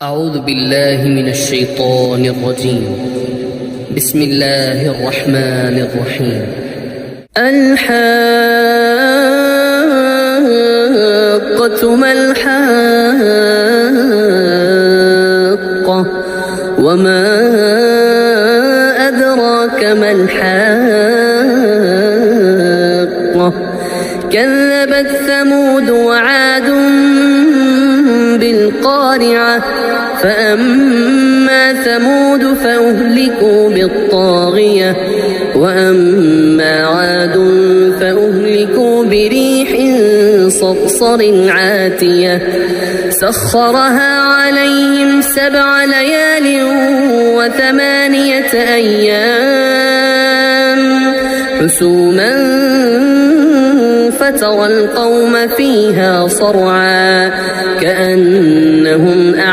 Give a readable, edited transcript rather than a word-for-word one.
أعوذ بالله من الشيطان الرجيم. بسم الله الرحمن الرحيم. الحاقة ما الحاقة وما أدراك ما الحاقة كذبت ثمود وعاد بالقارعة فأما ثمود فأهلكوا بالطاغية وأما عاد فأهلكوا بريح صرصر عاتية سخرها عليهم 7 ليال و8 أيام حسوما فترى القوم فيها صرعا كأنهم